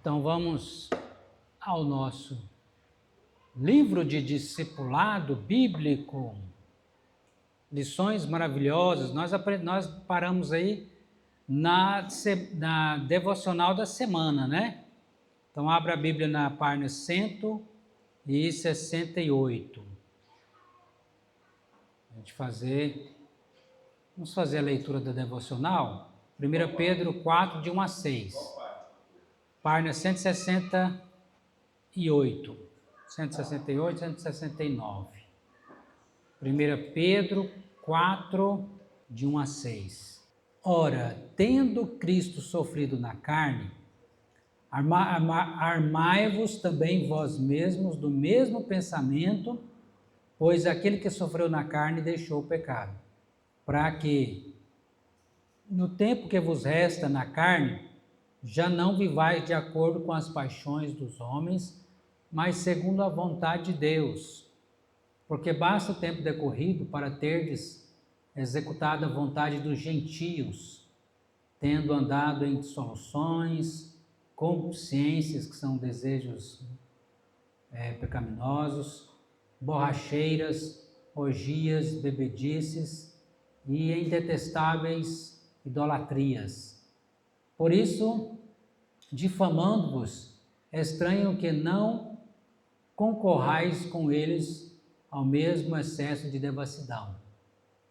Então vamos ao nosso livro de discipulado bíblico, lições maravilhosas. Nós paramos aí na devocional da semana, né? Então abra a Bíblia na página 168. Vamos fazer a leitura da devocional? 1 Pedro 4, de 1 a 6. Página 168, 169. 1 Pedro 4, de 1 a 6. Ora, tendo Cristo sofrido na carne, armai-vos também vós mesmos do mesmo pensamento, pois aquele que sofreu na carne deixou o pecado, para que, no tempo que vos resta na carne, já não vivais de acordo com as paixões dos homens, mas segundo a vontade de Deus. Porque basta o tempo decorrido para terdes executado a vontade dos gentios, tendo andado em dissoluções, concupiscências, que são desejos pecaminosos, borracheiras, orgias, bebedices e em detestáveis idolatrias. Por isso, difamando-vos, é estranho que não concorrais com eles ao mesmo excesso de devassidão,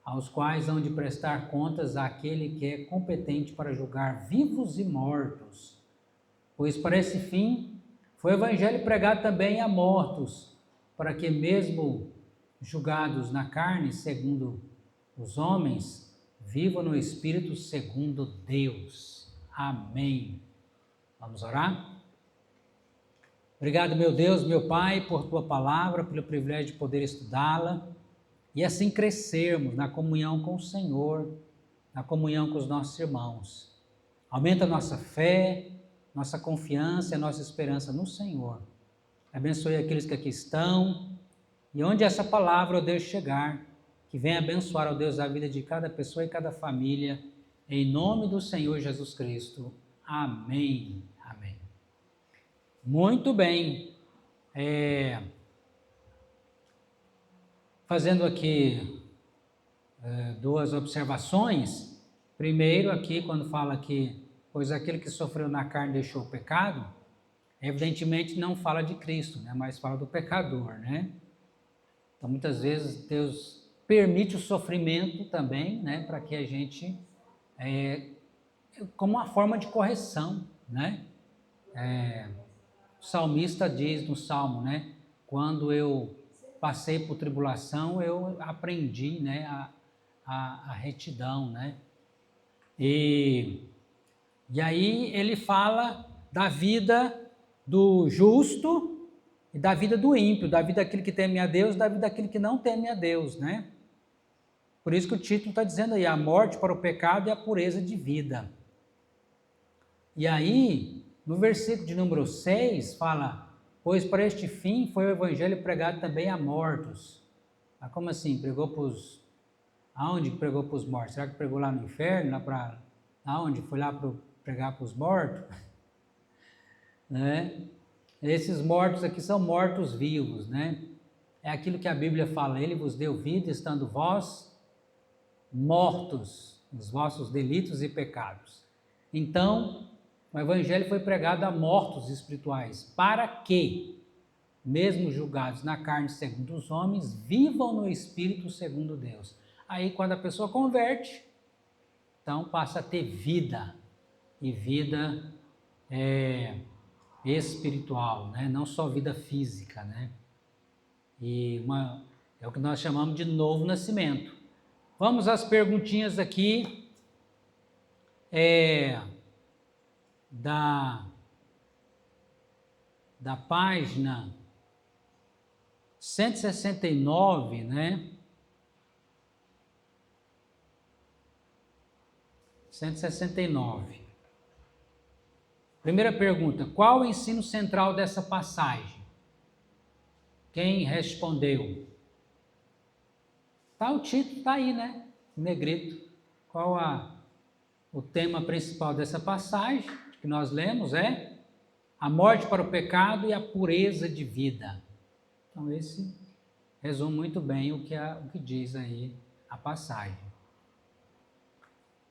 aos quais hão de prestar contas àquele que é competente para julgar vivos e mortos. Pois para esse fim foi o evangelho pregado também a mortos, para que mesmo julgados na carne, segundo os homens, vivam no Espírito segundo Deus. Amém. Vamos orar? Obrigado, meu Deus, meu Pai, por Tua palavra, pelo privilégio de poder estudá-la e assim crescermos na comunhão com o Senhor, na comunhão com os nossos irmãos. Aumenta a nossa fé, nossa confiança e a nossa esperança no Senhor. Abençoe aqueles que aqui estão e onde essa palavra, ó Deus, chegar, que venha abençoar, ó Deus, a vida de cada pessoa e cada família, em nome do Senhor Jesus Cristo. Amém. Amém. Muito bem. Fazendo aqui duas observações. Primeiro, aqui, quando fala que, pois aquele que sofreu na carne deixou o pecado, evidentemente não fala de Cristo, né? Mas fala do pecador, né? Então, muitas vezes, Deus permite o sofrimento também, né? Para que a gente, como uma forma de correção, né? O salmista diz no Salmo, né? Quando eu passei por tribulação, eu aprendi, né? A retidão, né? E aí ele fala da vida do justo e da vida do ímpio, da vida daquele que teme a Deus, da vida daquele que não teme a Deus, né? Por isso que o título está dizendo aí, a morte para o pecado e a pureza de vida. E aí, no versículo de número 6, fala, pois para este fim foi o evangelho pregado também a mortos. Mas como assim? Pregou para os... Aonde pregou para os mortos? Será que pregou lá no inferno? Aonde? Foi lá para pregar para os mortos? Né? Esses mortos aqui são mortos vivos, né? É aquilo que a Bíblia fala, ele vos deu vida, estando vós mortos nos vossos delitos e pecados. Então, o evangelho foi pregado a mortos espirituais, para que, mesmo julgados na carne segundo os homens, vivam no espírito segundo Deus. Aí, quando a pessoa converte, então passa a ter vida, e vida espiritual, né? Não só vida física, né? E é o que nós chamamos de novo nascimento. Vamos às perguntinhas aqui da página 169, né? 169. Primeira pergunta, qual o ensino central dessa passagem? Quem respondeu? O título está aí, né? Em negrito. Qual o tema principal dessa passagem que nós lemos é a morte para o pecado e a pureza de vida. Então, esse resume muito bem o que diz aí a passagem.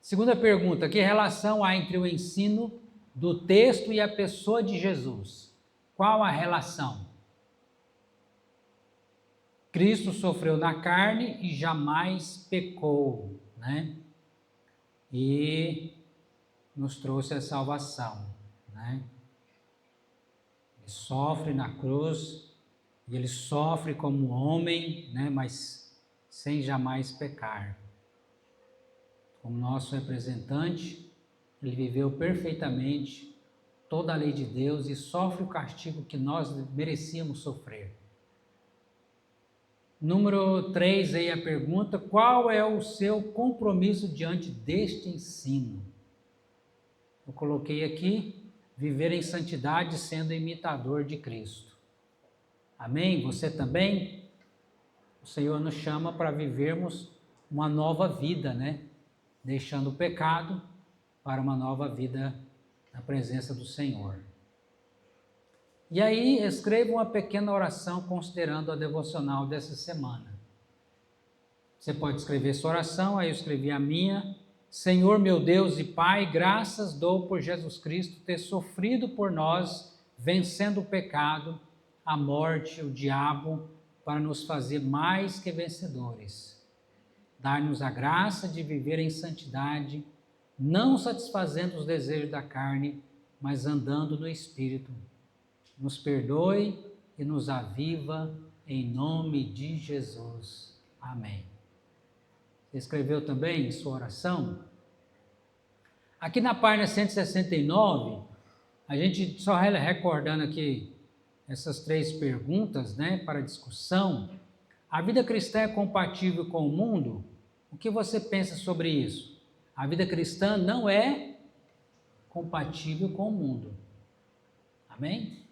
Segunda pergunta: que relação há entre o ensino do texto e a pessoa de Jesus? Qual a relação? Cristo sofreu na carne e jamais pecou, né? E nos trouxe a salvação, né? Ele sofre na cruz, e ele sofre como homem, né? Mas sem jamais pecar. Como nosso representante, ele viveu perfeitamente toda a lei de Deus e sofre o castigo que nós merecíamos sofrer. Número 3 aí a pergunta: qual é o seu compromisso diante deste ensino? Eu coloquei aqui: viver em santidade sendo imitador de Cristo. Amém? Você também? O Senhor nos chama para vivermos uma nova vida, né? Deixando o pecado para uma nova vida na presença do Senhor. E aí, escreva uma pequena oração considerando a devocional dessa semana. Você pode escrever sua oração, aí eu escrevi a minha. Senhor, meu Deus e Pai, graças dou por Jesus Cristo ter sofrido por nós, vencendo o pecado, a morte, o diabo, para nos fazer mais que vencedores. Dar-nos a graça de viver em santidade, não satisfazendo os desejos da carne, mas andando no Espírito. Nos perdoe e nos aviva, em nome de Jesus. Amém. Você escreveu também sua oração? Aqui na página 169, a gente só recordando aqui essas 3 perguntas, né, para discussão. A vida cristã é compatível com o mundo? O que você pensa sobre isso? A vida cristã não é compatível com o mundo. Amém?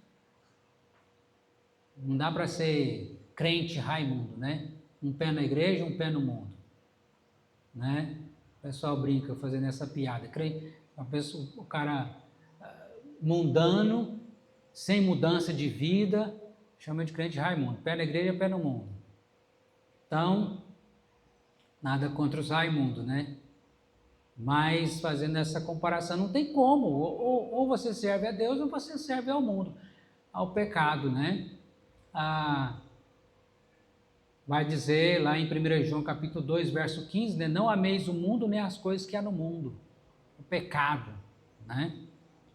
Não dá para ser crente Raimundo, né? Um pé na igreja, um pé no mundo, né? O pessoal brinca fazendo essa piada. O cara mundano, sem mudança de vida, chama de crente Raimundo. Pé na igreja, pé no mundo. Então, nada contra os Raimundo, né? Mas fazendo essa comparação, não tem como. Ou você serve a Deus ou você serve ao mundo, ao pecado, né? Vai dizer lá em 1 João capítulo 2, verso 15, né? Não ameis o mundo nem as coisas que há no mundo. O pecado, né?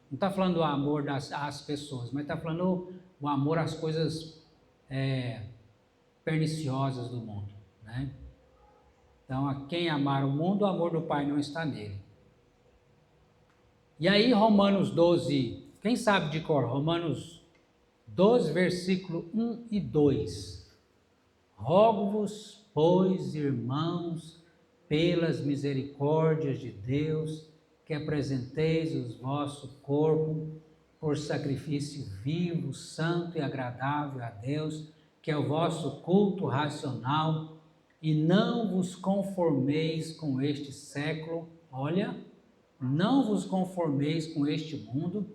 Não está falando do amor às pessoas, mas está falando o amor às coisas perniciosas do mundo, né? Então, a quem amar o mundo, o amor do Pai não está nele. E aí, Romanos 12, quem sabe de cor? Romanos 12, versículo 1 e 2. Rogo-vos, pois, irmãos, pelas misericórdias de Deus, que apresenteis o vosso corpo por sacrifício vivo, santo e agradável a Deus, que é o vosso culto racional, e não vos conformeis com este século, olha, não vos conformeis com este mundo,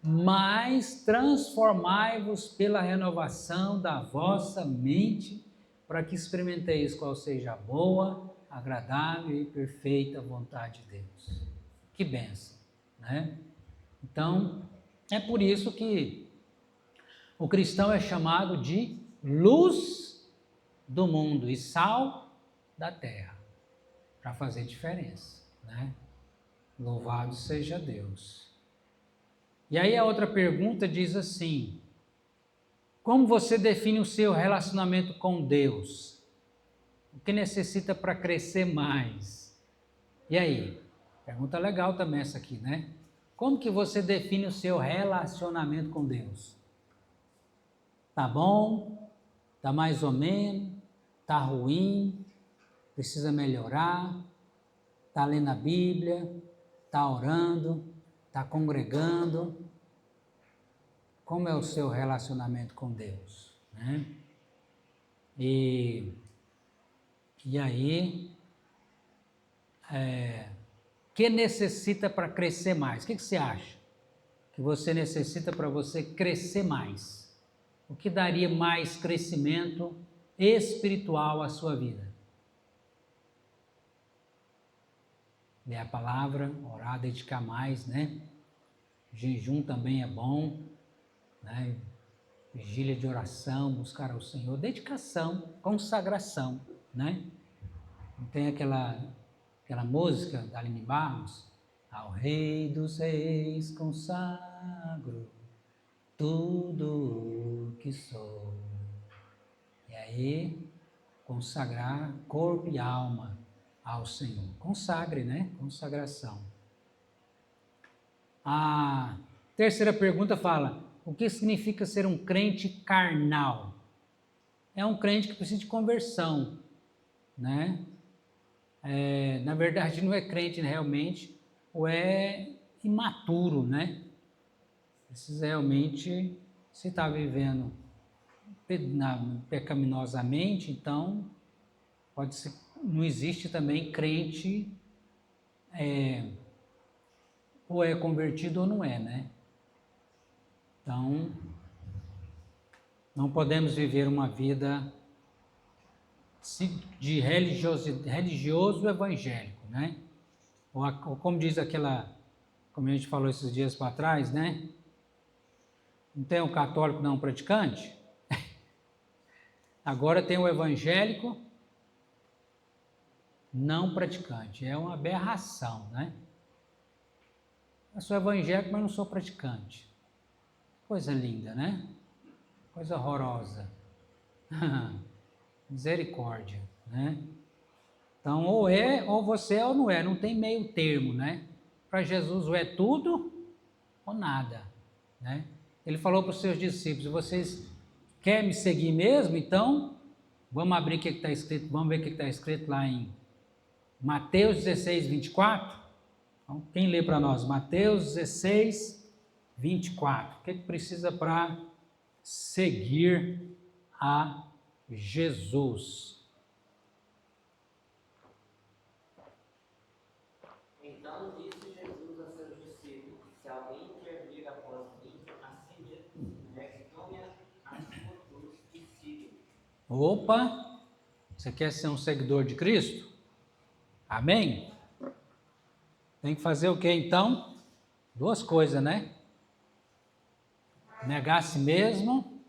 mas transformai-vos pela renovação da vossa mente, para que experimenteis qual seja a boa, agradável e perfeita vontade de Deus. Que bênção, né? Então, é por isso que o cristão é chamado de luz do mundo e sal da terra, para fazer diferença, né? Louvado seja Deus. E aí a outra pergunta diz assim: como você define o seu relacionamento com Deus? O que necessita para crescer mais? E aí? Pergunta legal também essa aqui, né? Como que você define o seu relacionamento com Deus? Tá bom? Tá mais ou menos? Tá ruim? Precisa melhorar? Tá lendo a Bíblia? Tá orando? Tá congregando? Como é o seu relacionamento com Deus, né? E aí, que necessita para crescer mais? O que você acha? que você necessita para você crescer mais? O que daria mais crescimento espiritual à sua vida? Ler a palavra, orar, dedicar mais, né? Jejum também é bom, né? Vigília de oração, buscar ao Senhor, dedicação, consagração, né? Não tem aquela música da Aline Barros? Ao Rei dos Reis consagro tudo o que sou. E aí, consagrar corpo e alma ao Senhor. Consagre, né? Consagração. A terceira pergunta fala: o que significa ser um crente carnal? É um crente que precisa de conversão, né? Na verdade, não é crente realmente, ou é imaturo, né? Precisa realmente, se está vivendo pecaminosamente, então pode ser, não existe também crente ou é convertido ou não é, né? Então, não podemos viver uma vida de religioso evangélico, né? Ou como diz como a gente falou esses dias para trás, né? Não tem o católico não praticante? Agora tem o evangélico não praticante. É uma aberração, né? Eu sou evangélico, mas não sou praticante. Coisa linda, né? Coisa horrorosa. Misericórdia, né? Então, ou é, ou você é ou não é, não tem meio termo, né? Para Jesus, ou é tudo ou nada, né? Ele falou para os seus discípulos: vocês querem me seguir mesmo? Então, vamos abrir o que está escrito, vamos ver o que está escrito lá em Mateus 16, 24. Então, quem lê para nós? Mateus 16, 24. O que precisa para seguir a Jesus? Então disse Jesus a seus discípulos: se alguém quer vir após mim, a si mesmo negue, tome a sua cruz e siga. Opa! Você quer ser um seguidor de Cristo? Amém? Tem que fazer o que então? Duas coisas, né? Negar a si mesmo,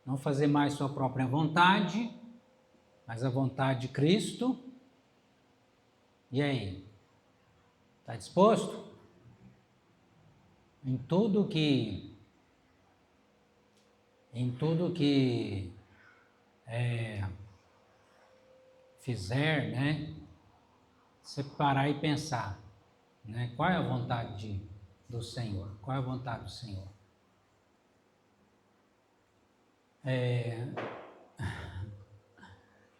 não fazer mais sua própria vontade, mas a vontade de Cristo. E aí? Está disposto? Em tudo que fizer, né? Você parar e pensar, né? Qual é a vontade do Senhor? Qual é a vontade do Senhor?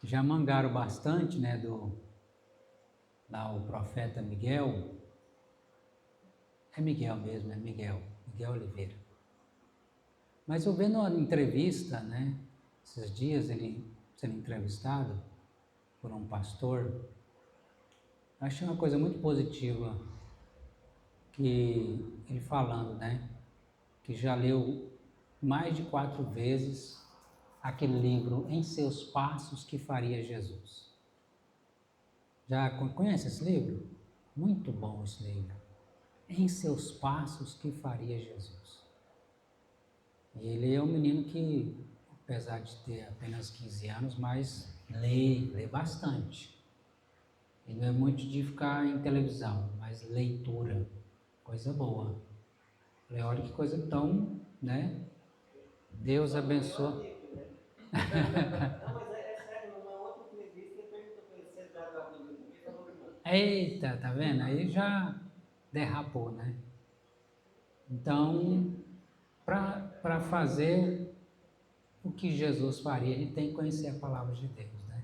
Já mangaram bastante, né? Lá o profeta Miguel. É Miguel mesmo, é Miguel Oliveira. Mas eu vendo uma entrevista, né? Esses dias ele sendo entrevistado por um pastor, achei uma coisa muito positiva que ele falando, né? Que já leu mais de 4 vezes aquele livro Em Seus Passos que Faria Jesus. Já conhece esse livro? Muito bom esse livro. Em Seus Passos que Faria Jesus. E ele é um menino que, apesar de ter apenas 15 anos, mas lê bastante. Ele não é muito de ficar em televisão, mas leitura, coisa boa. Falei, olha que coisa tão, né? Deus abençoe. Não, mas é sério, numa outra entrevista ele perguntou para ele se ele já viu o livro, ele falou que não. Eita, tá vendo? Aí já derrapou, né? Então, para fazer o que Jesus faria, a gente tem que conhecer a palavra de Deus, né?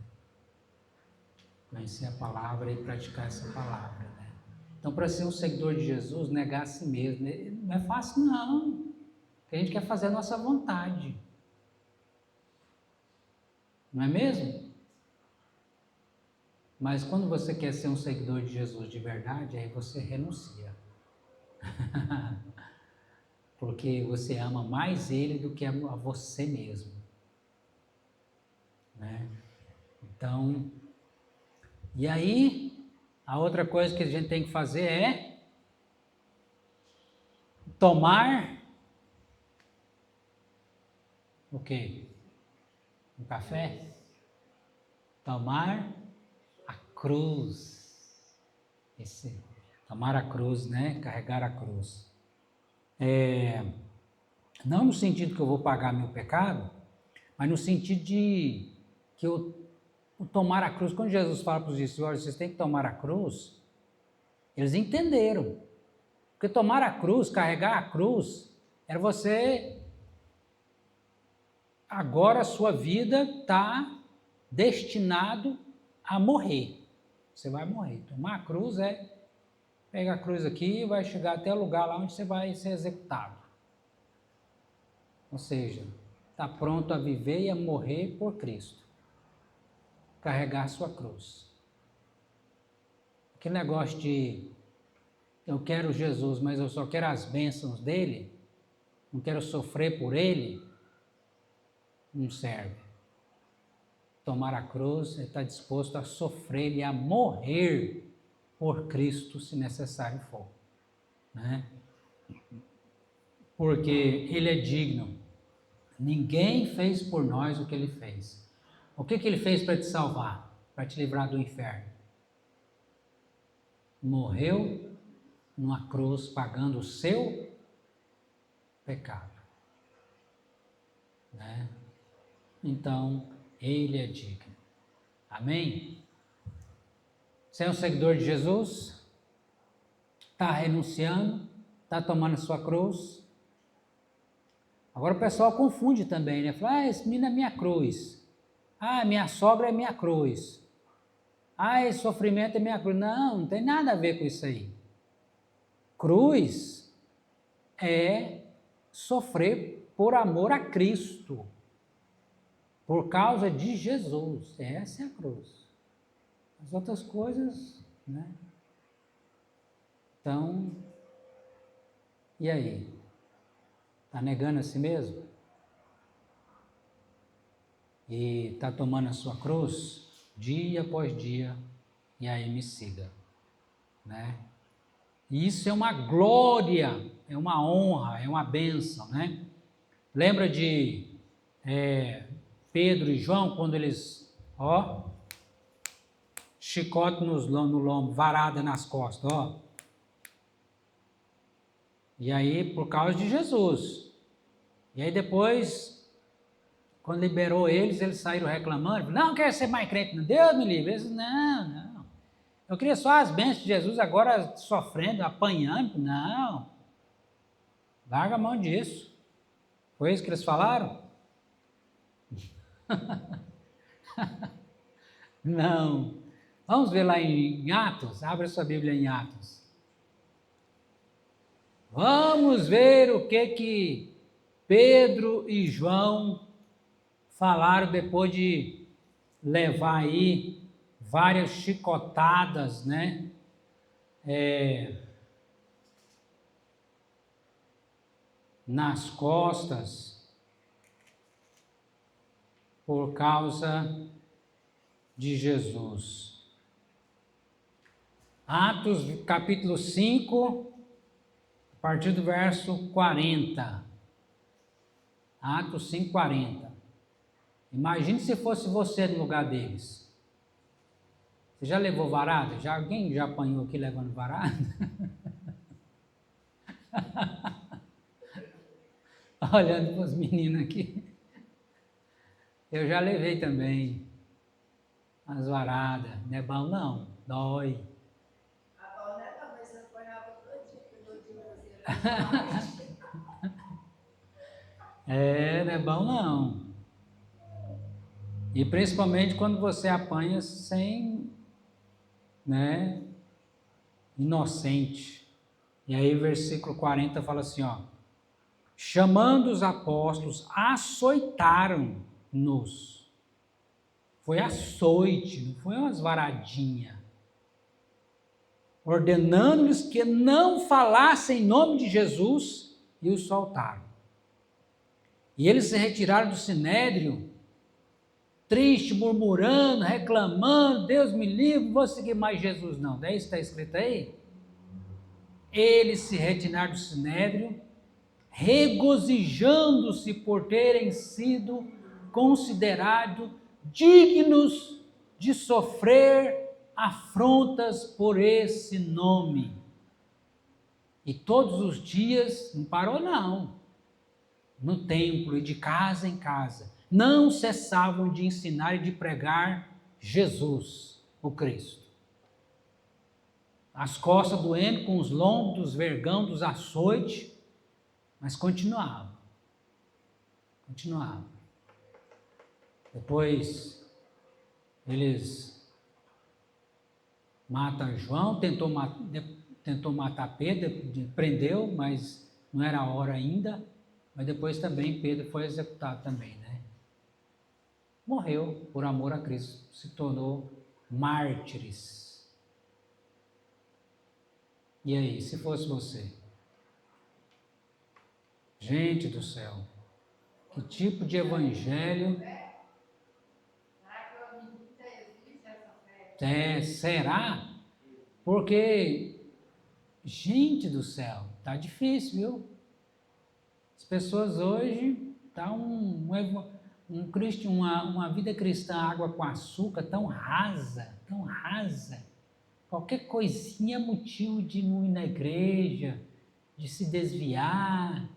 Conhecer a palavra e praticar essa palavra, né? Então, para ser um seguidor de Jesus, negar a si mesmo, não é fácil não. Porque a gente quer fazer a nossa vontade. Não é mesmo? Mas quando você quer ser um seguidor de Jesus de verdade, aí você renuncia. porque você ama mais Ele do que a você mesmo, né? Então, e aí, a outra coisa que a gente tem que fazer é tomar o quê? Um café? Tomar a cruz. Tomar a cruz, né? Carregar a cruz. Não no sentido que eu vou pagar meu pecado, mas no sentido de que eu tomar a cruz. Quando Jesus fala para os discípulos, vocês têm que tomar a cruz, eles entenderam. Porque tomar a cruz, carregar a cruz, era você... Agora a sua vida está destinado a morrer. Você vai morrer. Tomar a cruz é pegar a cruz aqui e vai chegar até o lugar lá onde você vai ser executado. Ou seja, está pronto a viver e a morrer por Cristo. Carregar a sua cruz. Aquele negócio de eu quero Jesus, mas eu só quero as bênçãos dele, não quero sofrer por ele, não serve. Tomar a cruz, ele está disposto a sofrer e a morrer por Cristo, se necessário for, né? Porque ele é digno. Ninguém fez por nós o que ele fez. O que ele fez para te salvar? Para te livrar do inferno? Morreu numa cruz pagando o seu pecado, né? Então, ele é digno. Amém? Você é um seguidor de Jesus? Está renunciando? Está tomando sua cruz? Agora o pessoal confunde também, né? Fala, esse menino é minha cruz. Minha sogra é minha cruz. Esse sofrimento é minha cruz. Não tem nada a ver com isso aí. Cruz é sofrer por amor a Cristo. Por causa de Jesus. Essa é a cruz. As outras coisas, né? Então, e aí? Está negando a si mesmo? E está tomando a sua cruz dia após dia, e aí me siga, né? E isso é uma glória, é uma honra, é uma bênção, né? Lembra de Pedro e João, quando eles, chicote no lombo, varada nas costas, E aí, por causa de Jesus. E aí depois, quando liberou eles saíram reclamando. Não quero ser mais crente, não. Deus me livre. Eles, não. Eu queria só as bênçãos de Jesus, agora sofrendo, apanhando. Não. Larga a mão disso. Foi isso que eles falaram? Não. Vamos ver lá em Atos. Abre a sua Bíblia em Atos. Vamos ver o que Pedro e João falaram depois de levar aí várias chicotadas, né? Nas costas, por causa de Jesus. Atos capítulo 5, a partir do verso 40. Atos 5, 40. Imagine se fosse você no lugar deles. Você já levou varada? Alguém já apanhou aqui levando varada? Olhando para os meninos aqui. Eu já levei também as varadas. Não é bom não, dói. Não é bom não. E principalmente quando você apanha sem, né, inocente. E aí versículo 40 fala assim, chamando os apóstolos, açoitaram-nos. Foi açoite, não foi umas varadinhas. Ordenando-lhes que não falassem em nome de Jesus e o soltaram. E eles se retiraram do sinédrio, triste, murmurando, reclamando, Deus me livre, não vou seguir mais Jesus não. Não é isso que está escrito aí? Eles se retiraram do sinédrio, regozijando-se por terem sido considerados dignos de sofrer afrontas por esse nome. E todos os dias, não parou não, no templo e de casa em casa, não cessavam de ensinar e de pregar Jesus, o Cristo. As costas doendo, com os lombos, dos vergão, dos açoites, mas continuavam. Depois, eles matam João, tentou matar Pedro, prendeu, mas não era a hora ainda. Mas depois também Pedro foi executado também, né? Morreu por amor a Cristo, se tornou mártires. E aí, se fosse você? Gente do céu, que tipo de evangelho será? Porque, gente do céu, tá difícil, viu? As pessoas hoje tá uma vida cristã água com açúcar tão rasa. Qualquer coisinha é motivo de não ir na igreja, de se desviar.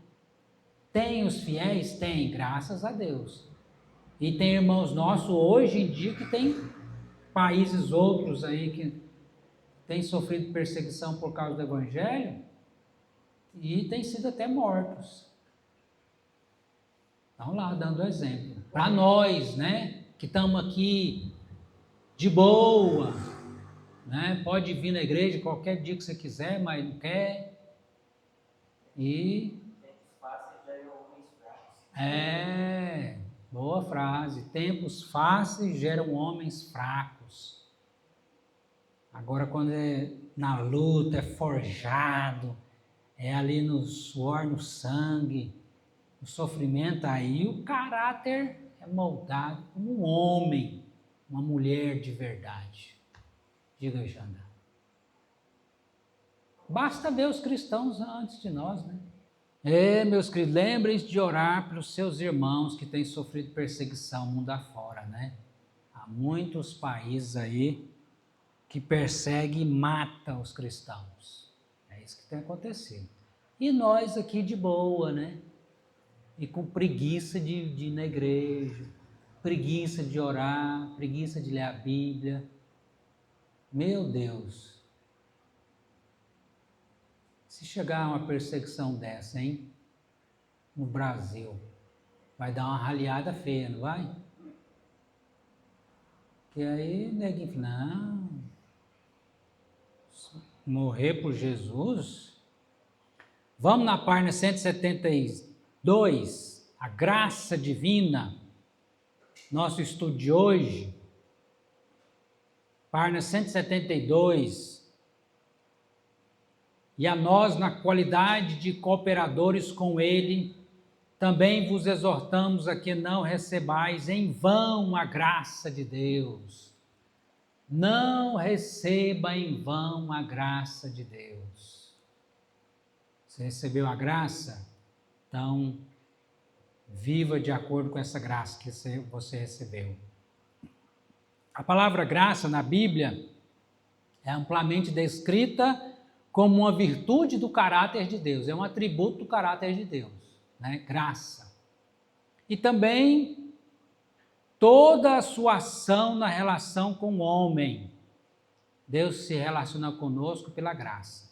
Tem os fiéis? Tem, graças a Deus. E tem irmãos nossos hoje em dia que tem países outros aí que têm sofrido perseguição por causa do evangelho e têm sido até mortos. Estão lá dando exemplo. Para nós, né, que estamos aqui de boa, né, pode vir na igreja qualquer dia que você quiser, mas não quer. E boa frase. Tempos fáceis geram homens fracos. Agora, quando é na luta, é forjado, é ali no suor, no sangue, no sofrimento, aí o caráter é moldado como um homem, uma mulher de verdade. Diga aí, Jana. Basta ver os cristãos antes de nós, né? Meus queridos, lembrem-se de orar pelos seus irmãos que têm sofrido perseguição mundo afora, né? Há muitos países aí que perseguem e matam os cristãos. É isso que tem acontecido. E nós aqui de boa, né? E com preguiça de ir na igreja, preguiça de orar, preguiça de ler a Bíblia. Meu Deus! Se chegar uma perseguição dessa, hein? No Brasil, vai dar uma raliada feia, não vai? Que aí, neguinho, não. Morrer por Jesus? Vamos na página 172, a graça divina, nosso estudo de hoje. Página 172. E a nós, na qualidade de cooperadores com Ele, também vos exortamos a que não recebais em vão a graça de Deus. Não receba em vão a graça de Deus. Você recebeu a graça? Então, viva de acordo com essa graça que você recebeu. A palavra graça na Bíblia é amplamente descrita como uma virtude do caráter de Deus, é um atributo do caráter de Deus, né? Graça. E também toda a sua ação na relação com o homem. Deus se relaciona conosco pela graça,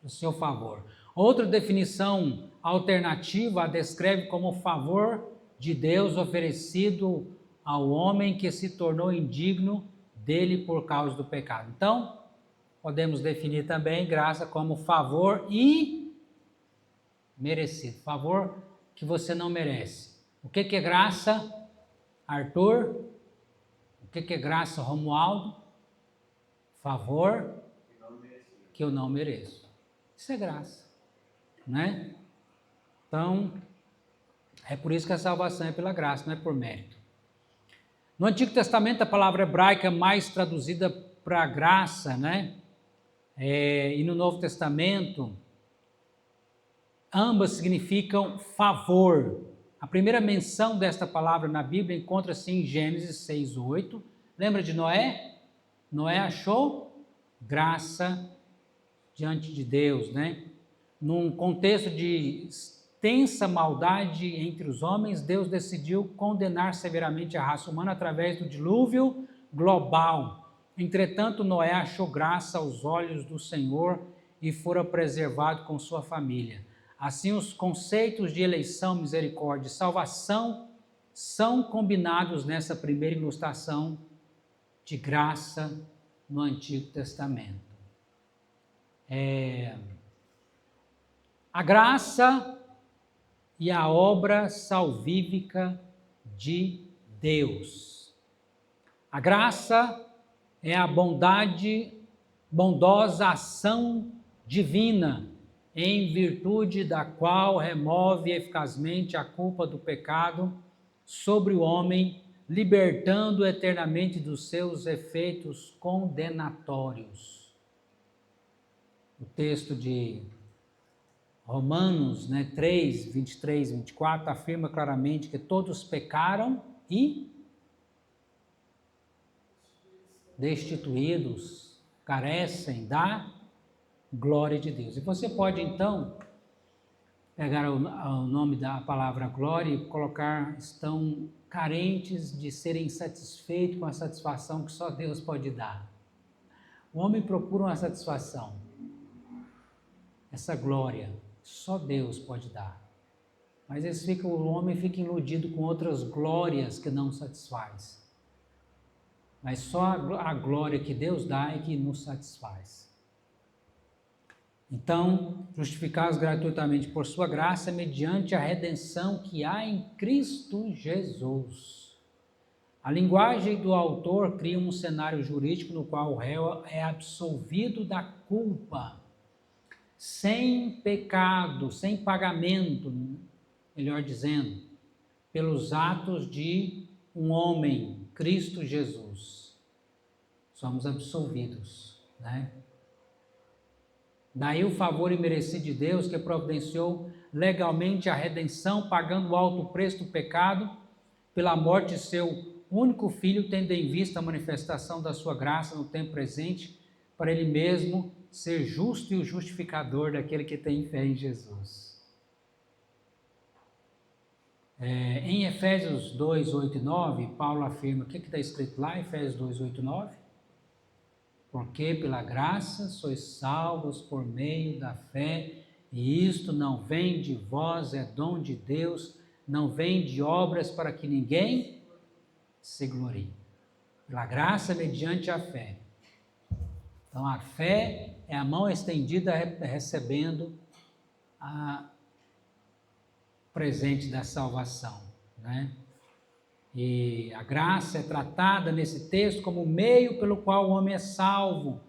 do seu favor. Outra definição alternativa a descreve como o favor de Deus oferecido ao homem que se tornou indigno dele por causa do pecado. Então, podemos definir também graça como favor imerecido, favor que você não merece. O que é graça, Arthur? O que é graça, Romualdo? Favor que eu não mereço. Isso é graça, né? Então, é por isso que a salvação é pela graça, não é por mérito. No Antigo Testamento, a palavra hebraica mais traduzida para graça, né? E no Novo Testamento, ambas significam favor. A primeira menção desta palavra na Bíblia encontra-se em Gênesis 6:8. Lembra de Noé? Noé achou graça diante de Deus, né? Num contexto de extensa maldade entre os homens, Deus decidiu condenar severamente a raça humana através do dilúvio global. Entretanto, Noé achou graça aos olhos do Senhor e fora preservado com sua família. Assim, os conceitos de eleição, misericórdia e salvação são combinados nessa primeira ilustração de graça no Antigo Testamento. A graça e a obra salvífica de Deus. A graça é a bondosa ação divina, em virtude da qual remove eficazmente a culpa do pecado sobre o homem, libertando eternamente dos seus efeitos condenatórios. O texto de Romanos 3, 23 e 24 afirma claramente que todos pecaram e destituídos, carecem da glória de Deus. E você pode então pegar o nome da palavra glória e colocar: estão carentes de serem satisfeitos com a satisfação que só Deus pode dar. O homem procura uma satisfação, essa glória só Deus pode dar. Mas o homem fica iludido com outras glórias que não satisfaz. Mas só a glória que Deus dá é que nos satisfaz. Então, justificados gratuitamente por sua graça, mediante a redenção que há em Cristo Jesus. A linguagem do autor cria um cenário jurídico no qual o réu é absolvido da culpa, sem pecado, sem pagamento, melhor dizendo, pelos atos de um homem, Cristo Jesus. Somos absolvidos, né? Daí o favor imerecido de Deus, que providenciou legalmente a redenção, pagando o alto preço do pecado, pela morte de seu único filho, tendo em vista a manifestação da sua graça no tempo presente, para ele mesmo ser justo e o justificador daquele que tem fé em Jesus. Em Efésios 2, 8 e 9, Paulo afirma, o que está escrito lá, Efésios 2, 8 e 9? Porque pela graça sois salvos por meio da fé, e isto não vem de vós, é dom de Deus, não vem de obras para que ninguém se glorie. Pela graça mediante a fé. Então a fé é a mão estendida recebendo a presente da salvação, né? E a graça é tratada nesse texto como o meio pelo qual o homem é salvo,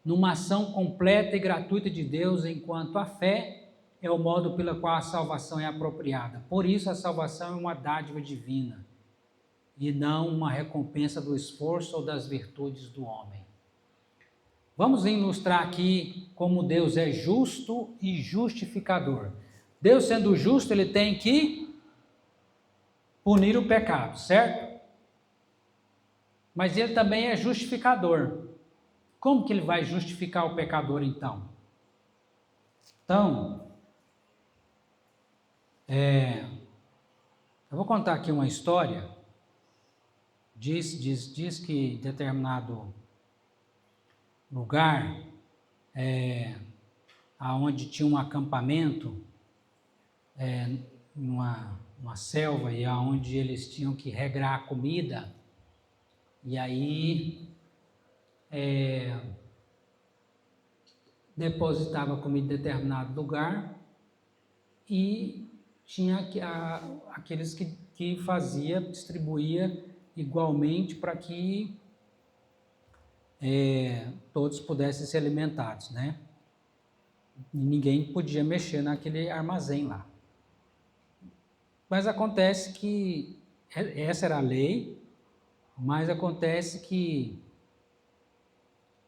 numa ação completa e gratuita de Deus, enquanto a fé é o modo pelo qual a salvação é apropriada. Por isso a salvação é uma dádiva divina, e não uma recompensa do esforço ou das virtudes do homem. Vamos ilustrar aqui como Deus é justo e justificador. Deus sendo justo, ele tem que punir o pecado, certo? Mas ele também é justificador. Como que ele vai justificar o pecador então? Então, eu vou contar aqui uma história. Diz que em determinado lugar, onde tinha um acampamento, uma selva, e aonde eles tinham que regrar a comida, e aí depositava a comida em determinado lugar, e tinha aqueles que distribuía igualmente para que todos pudessem ser alimentados, né? E ninguém podia mexer naquele armazém lá. Mas acontece que essa era a lei, mas acontece que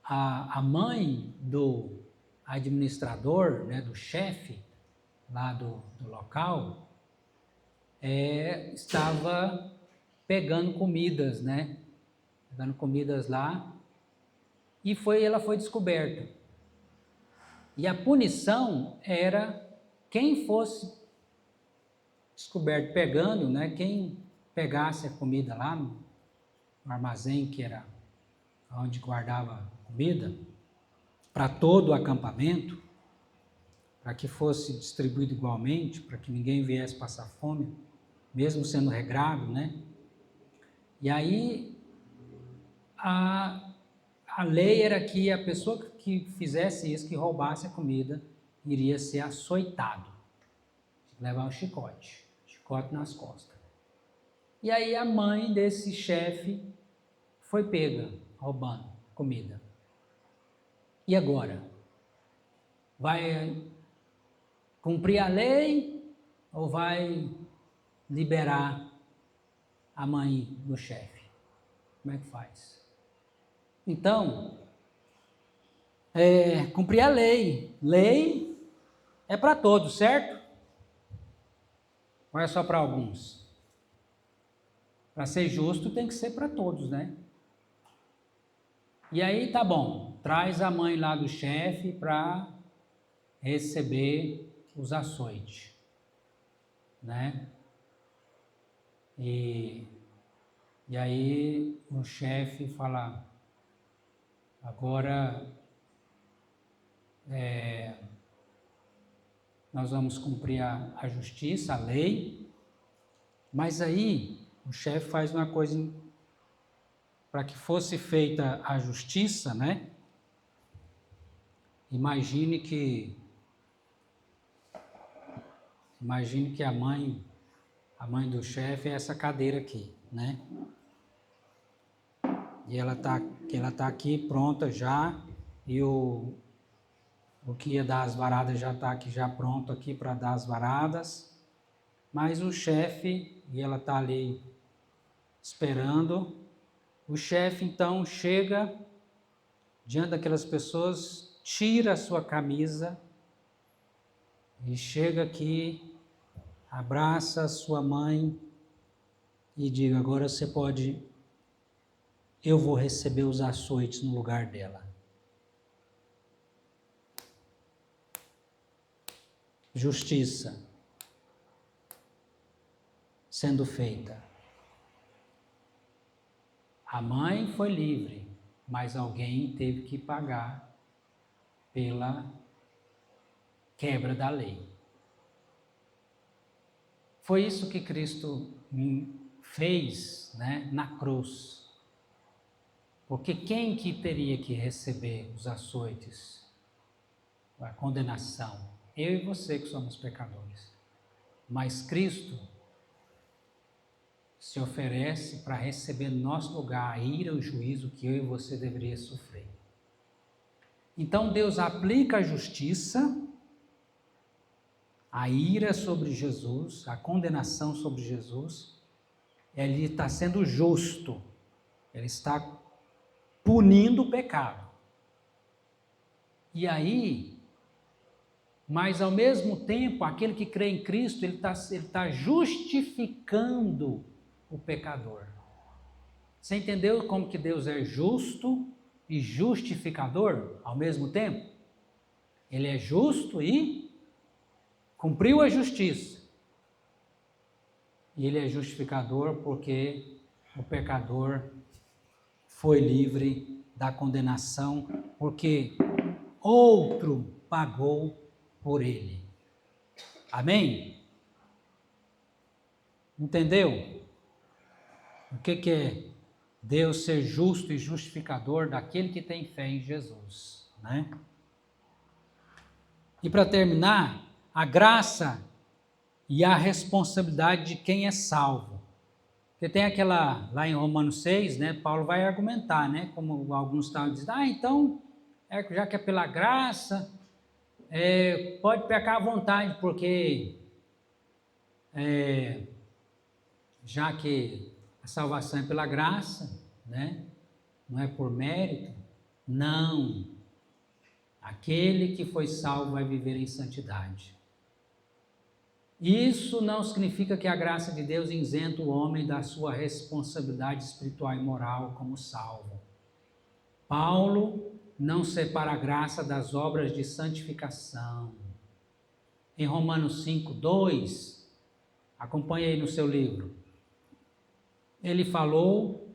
a mãe do administrador, né, do chefe lá do local, estava pegando comidas, né? Pegando comidas lá, e ela foi descoberta. E a punição era quem fosse descoberto pegando, né? Quem pegasse a comida lá no armazém, que era onde guardava comida, para todo o acampamento, para que fosse distribuído igualmente, para que ninguém viesse passar fome, mesmo sendo regrado, né? E aí a lei era que a pessoa que fizesse isso, que roubasse a comida, iria ser açoitado, levar um chicote nas costas. E aí a mãe desse chefe foi pega roubando comida. E agora? Vai cumprir a lei ou vai liberar a mãe do chefe? Como é que faz? Então, cumprir a lei. Lei é para todos, certo? Ou é só para alguns? Para ser justo tem que ser para todos, né? E aí tá bom, traz a mãe lá do chefe para receber os açoites, né? E aí o chefe fala, agora nós vamos cumprir a justiça, a lei, mas aí o chefe faz uma coisa para que fosse feita a justiça, né? Imagine que a mãe do chefe é essa cadeira aqui, né? E ela tá aqui pronta já, e o que ia dar as varadas já está aqui, já pronto aqui para dar as varadas, mas o chefe, e ela está ali esperando, o chefe então chega diante daquelas pessoas, tira a sua camisa e chega aqui, abraça a sua mãe e diga, agora você pode, eu vou receber os açoites no lugar dela. Justiça sendo feita. A mãe foi livre, mas alguém teve que pagar pela quebra da lei. Foi isso que Cristo fez, né, na cruz. Porque quem que teria que receber os açoites, a condenação? Eu e você que somos pecadores. Mas Cristo se oferece para receber no nosso lugar a ira, o juízo que eu e você deveria sofrer. Então Deus aplica a justiça, a ira sobre Jesus, a condenação sobre Jesus. Ele está sendo justo, ele está punindo o pecado. E aí, mas ao mesmo tempo, aquele que crê em Cristo, ele está justificando o pecador. Você entendeu como que Deus é justo e justificador ao mesmo tempo? Ele é justo e cumpriu a justiça. E ele é justificador porque o pecador foi livre da condenação, porque outro pagou por ele. Amém? Entendeu? O que é Deus ser justo e justificador daquele que tem fé em Jesus, né? E para terminar, a graça e a responsabilidade de quem é salvo. Porque tem aquela, lá em Romanos 6, né, Paulo vai argumentar, né, como alguns estavam dizendo, então, já que é pela graça, pode pecar à vontade, porque já que a salvação é pela graça, né? Não é por mérito. Não. Aquele que foi salvo vai viver em santidade. Isso não significa que a graça de Deus isenta o homem da sua responsabilidade espiritual e moral como salvo. Paulo não separa a graça das obras de santificação. Em Romanos 5:2, acompanhe aí no seu livro, ele falou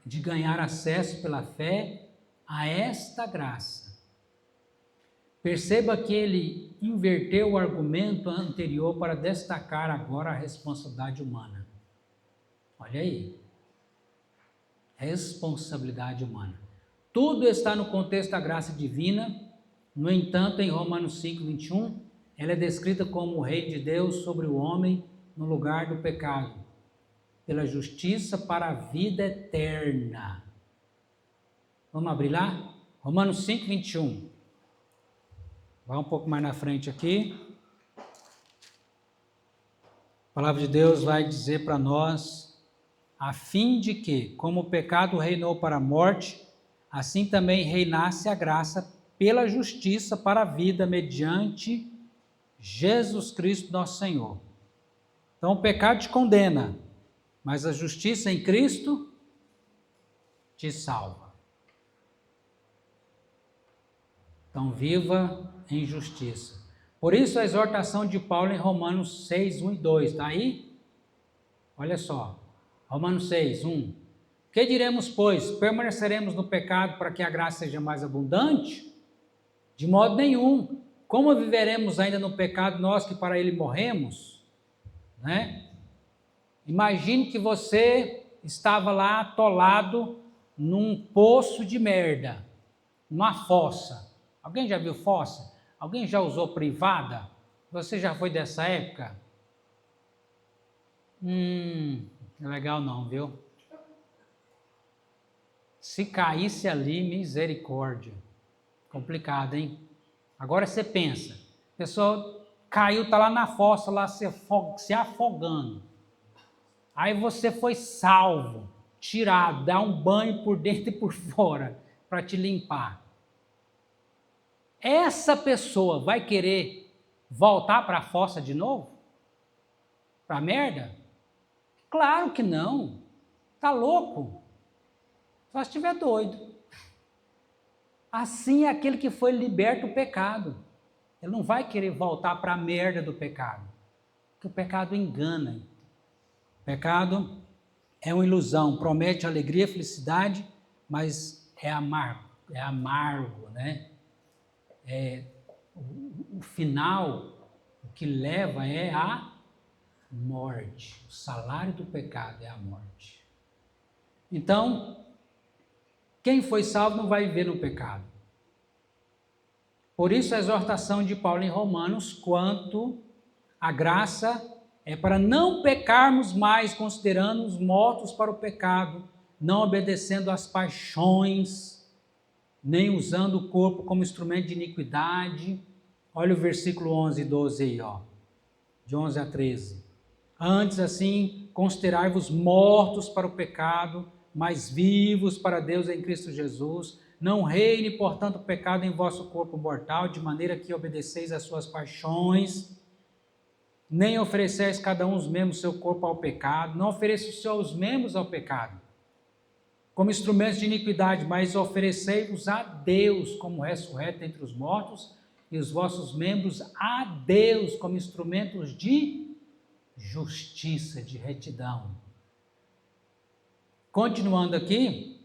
de ganhar acesso pela fé a esta graça. Perceba que ele inverteu o argumento anterior para destacar agora a responsabilidade humana. Olha aí. Responsabilidade humana. Tudo está no contexto da graça divina. No entanto, em Romanos 5:21, ela é descrita como o reino de Deus sobre o homem no lugar do pecado, pela justiça para a vida eterna. Vamos abrir lá? Romanos 5:21. Vai um pouco mais na frente aqui. A palavra de Deus vai dizer para nós, a fim de que, como o pecado reinou para a morte, assim também reinasse a graça pela justiça para a vida mediante Jesus Cristo nosso Senhor. Então o pecado te condena, mas a justiça em Cristo te salva. Então viva em justiça. Por isso a exortação de Paulo em Romanos 6:1 e 2, está aí? Olha só, Romanos 6:1. Que diremos, pois? Permaneceremos no pecado para que a graça seja mais abundante? De modo nenhum. Como viveremos ainda no pecado nós que para ele morremos? Né? Imagine que você estava lá atolado num poço de merda, numa fossa. Alguém já viu fossa? Alguém já usou privada? Você já foi dessa época? Não é legal não, viu? Se caísse ali, misericórdia. Complicado, hein? Agora você pensa, a pessoa caiu, está lá na fossa, lá se afogando. Aí você foi salvo, tirado, dá um banho por dentro e por fora, para te limpar. Essa pessoa vai querer voltar para a fossa de novo? Para a merda? Claro que não. Está louco. Só se estiver doido. Assim é aquele que foi liberto do pecado. Ele não vai querer voltar para a merda do pecado. Porque o pecado engana. O pecado é uma ilusão. Promete alegria, felicidade, mas é amargo. É amargo, né? O final, o que leva é a morte. O salário do pecado é a morte. Então, quem foi salvo não vai viver no pecado. Por isso a exortação de Paulo em Romanos, quanto a graça é para não pecarmos mais, considerando-nos mortos para o pecado, não obedecendo às paixões, nem usando o corpo como instrumento de iniquidade. Olha o versículo 11 e 12 aí, ó, de 11 a 13. Antes, assim, considerai-vos mortos para o pecado, mas vivos para Deus em Cristo Jesus. Não reine, portanto, o pecado em vosso corpo mortal, de maneira que obedeceis às suas paixões, nem ofereceis cada um os membros do seu corpo ao pecado, não ofereça os seus membros ao pecado, como instrumentos de iniquidade, mas oferecei-vos a Deus como ressurreto entre os mortos, e os vossos membros a Deus como instrumentos de justiça, de retidão. Continuando aqui,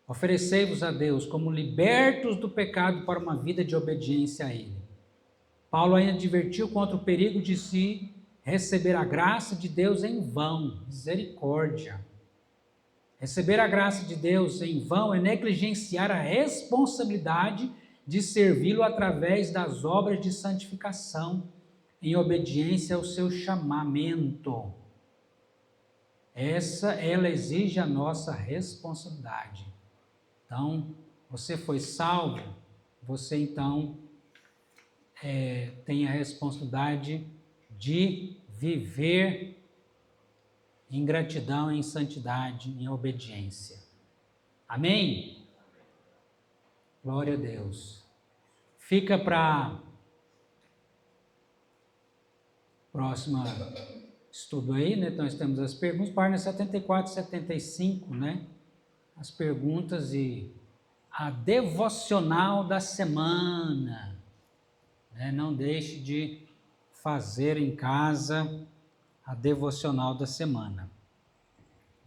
oferecei-vos a Deus como libertos do pecado para uma vida de obediência a Ele. Paulo ainda advertiu contra o perigo de se receber a graça de Deus em vão. Misericórdia. Receber a graça de Deus em vão é negligenciar a responsabilidade de servi-lo através das obras de santificação, em obediência ao seu chamamento. Ela exige a nossa responsabilidade. Então, você foi salvo, você então tem a responsabilidade de viver em gratidão, em santidade, em obediência. Amém? Glória a Deus. Fica para próxima estudo aí, né? Então, nós temos as perguntas, páginas 74 e 75, né? As perguntas e a devocional da semana, né? Não deixe de fazer em casa a devocional da semana.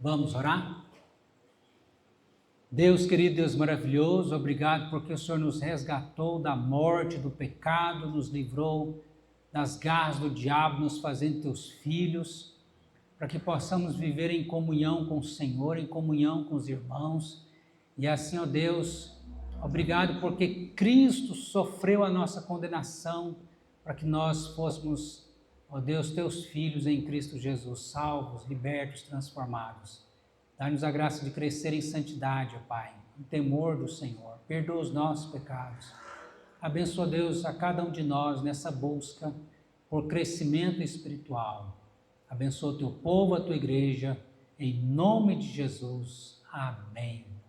Vamos orar? Deus querido, Deus maravilhoso, obrigado porque o Senhor nos resgatou da morte, do pecado, nos livrou das garras do diabo, nos fazendo teus filhos, para que possamos viver em comunhão com o Senhor, em comunhão com os irmãos. E assim, ó Deus, obrigado porque Cristo sofreu a nossa condenação, para que nós fôssemos, ó Deus, teus filhos em Cristo Jesus, salvos, libertos, transformados. Dá-nos a graça de crescer em santidade, ó Pai, em temor do Senhor. Perdoa os nossos pecados. Abençoa, Deus, a cada um de nós nessa busca por crescimento espiritual. Abençoa o teu povo, a tua igreja, em nome de Jesus. Amém.